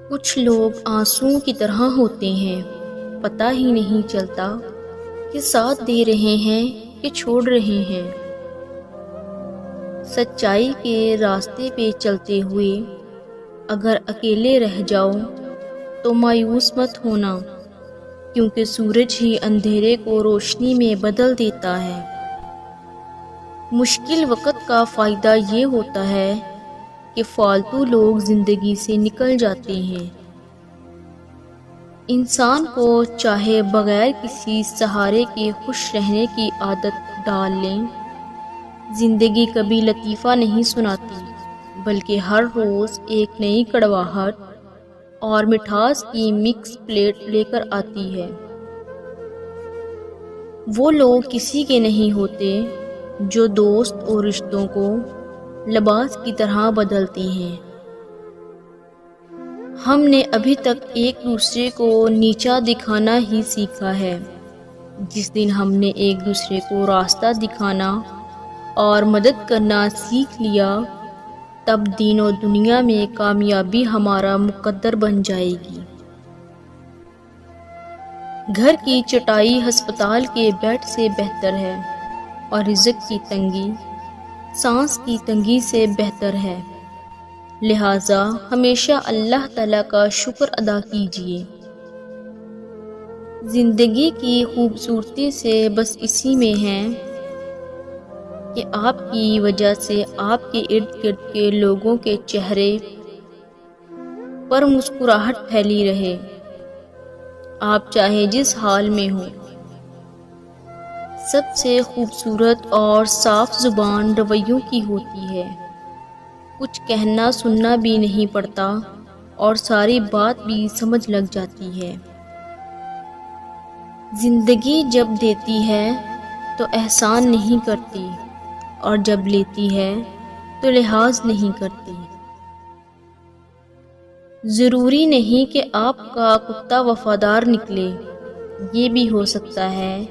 کچھ لوگ آنسوؤں کی طرح ہوتے ہیں، پتہ ہی نہیں چلتا کہ ساتھ دے رہے ہیں کہ چھوڑ رہے ہیں۔ سچائی کے راستے پہ چلتے ہوئے اگر اکیلے رہ جاؤ تو مایوس مت ہونا، کیونکہ سورج ہی اندھیرے کو روشنی میں بدل دیتا ہے۔ مشکل وقت کا فائدہ یہ ہوتا ہے کہ فالتو لوگ زندگی سے نکل جاتے ہیں۔ انسان کو چاہے بغیر کسی سہارے کے خوش رہنے کی عادت ڈال لیں، زندگی کبھی لطیفہ نہیں سناتی، بلکہ ہر روز ایک نئی کڑواہٹ اور مٹھاس کی مکس پلیٹ لے کر آتی ہے۔ وہ لوگ کسی کے نہیں ہوتے جو دوست اور رشتوں کو لباس کی طرح بدلتے ہیں۔ ہم نے ابھی تک ایک دوسرے کو نیچا دکھانا ہی سیکھا ہے۔ جس دن ہم نے ایک دوسرے کو راستہ دکھانا اور مدد کرنا سیکھ لیا، تب دین و دنیا میں کامیابی ہمارا مقدر بن جائے گی۔ گھر کی چٹائی ہسپتال کے بیڈ سے بہتر ہے، اور رزق کی تنگی سانس کی تنگی سے بہتر ہے۔ لہٰذا ہمیشہ اللہ تعالیٰ کا شکر ادا کیجیے۔ زندگی کی خوبصورتی سے بس اسی میں ہے کہ آپ کی وجہ سے آپ کے ارد گرد کے لوگوں کے چہرے پر مسکراہٹ پھیلی رہے، آپ چاہے جس حال میں ہوں۔ سب سے خوبصورت اور صاف زبان رویوں کی ہوتی ہے۔ کچھ کہنا سننا بھی نہیں پڑتا اور ساری بات بھی سمجھ لگ جاتی ہے۔ زندگی جب دیتی ہے تو احسان نہیں کرتی، اور جب لیتی ہے تو لحاظ نہیں کرتی۔ ضروری نہیں کہ آپ کا کتا وفادار نکلے، یہ بھی ہو سکتا ہے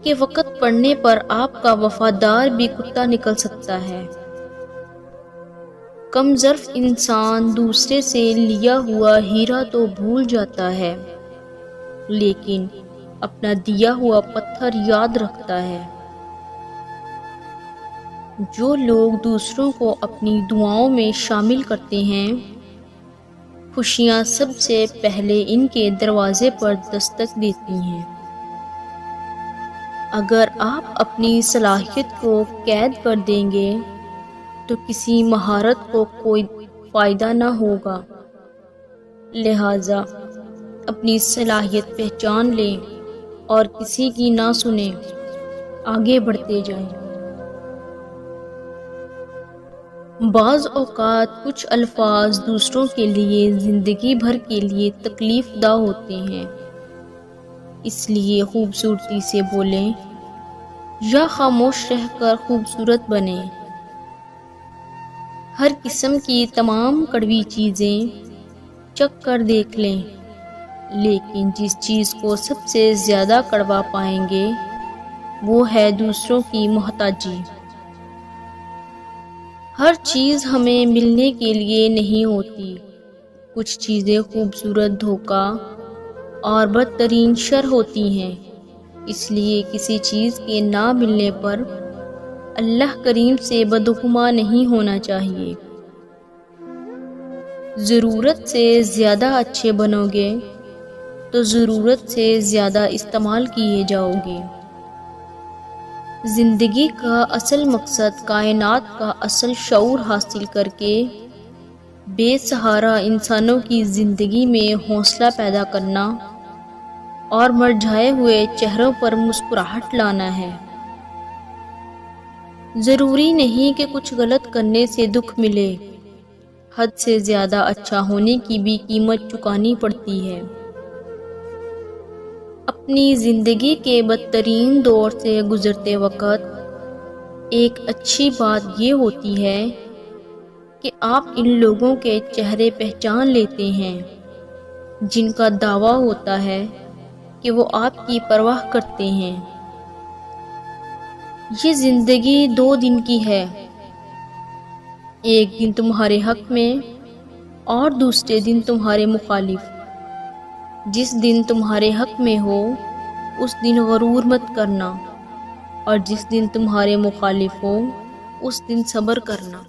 کہ وقت پڑنے پر آپ کا وفادار بھی کتا نکل سکتا ہے۔ کم ظرف انسان دوسرے سے لیا ہوا ہیرا تو بھول جاتا ہے، لیکن اپنا دیا ہوا پتھر یاد رکھتا ہے۔ جو لوگ دوسروں کو اپنی دعاؤں میں شامل کرتے ہیں، خوشیاں سب سے پہلے ان کے دروازے پر دستک دیتی ہیں۔ اگر آپ اپنی صلاحیت کو قید کر دیں گے تو کسی مہارت کو کوئی فائدہ نہ ہوگا۔ لہٰذا اپنی صلاحیت پہچان لیں اور کسی کی نہ سنیں، آگے بڑھتے جائیں۔ بعض اوقات کچھ الفاظ دوسروں کے لیے زندگی بھر کے لیے تکلیف دہ ہوتے ہیں، اس لیے خوبصورتی سے بولیں یا خاموش رہ کر خوبصورت بنیں۔ ہر قسم کی تمام کڑوی چیزیں چکھ کر دیکھ لیں، لیکن جس چیز کو سب سے زیادہ کڑوا پائیں گے وہ ہے دوسروں کی محتاجی۔ ہر چیز ہمیں ملنے کے لیے نہیں ہوتی۔ کچھ چیزیں خوبصورت دھوکہ اور بدترین شر ہوتی ہیں، اس لیے کسی چیز کے نہ ملنے پر اللہ کریم سے بدگماں نہیں ہونا چاہیے۔ ضرورت سے زیادہ اچھے بنو گے تو ضرورت سے زیادہ استعمال کیے جاؤ گے۔ زندگی کا اصل مقصد کائنات کا اصل شعور حاصل کر کے بے سہارا انسانوں کی زندگی میں حوصلہ پیدا کرنا اور مرجھائے ہوئے چہروں پر مسکراہٹ لانا ہے۔ ضروری نہیں کہ کچھ غلط کرنے سے دکھ ملے، حد سے زیادہ اچھا ہونے کی بھی قیمت چکانی پڑتی ہے۔ اپنی زندگی کے بدترین دور سے گزرتے وقت ایک اچھی بات یہ ہوتی ہے کہ آپ ان لوگوں کے چہرے پہچان لیتے ہیں جن کا دعویٰ ہوتا ہے کہ وہ آپ کی پرواہ کرتے ہیں۔ یہ زندگی 2 دن کی ہے، ایک دن تمہارے حق میں اور دوسرے دن تمہارے مخالف۔ جس دن تمہارے حق میں ہو اس دن غرور مت کرنا، اور جس دن تمہارے مخالف ہو اس دن صبر کرنا۔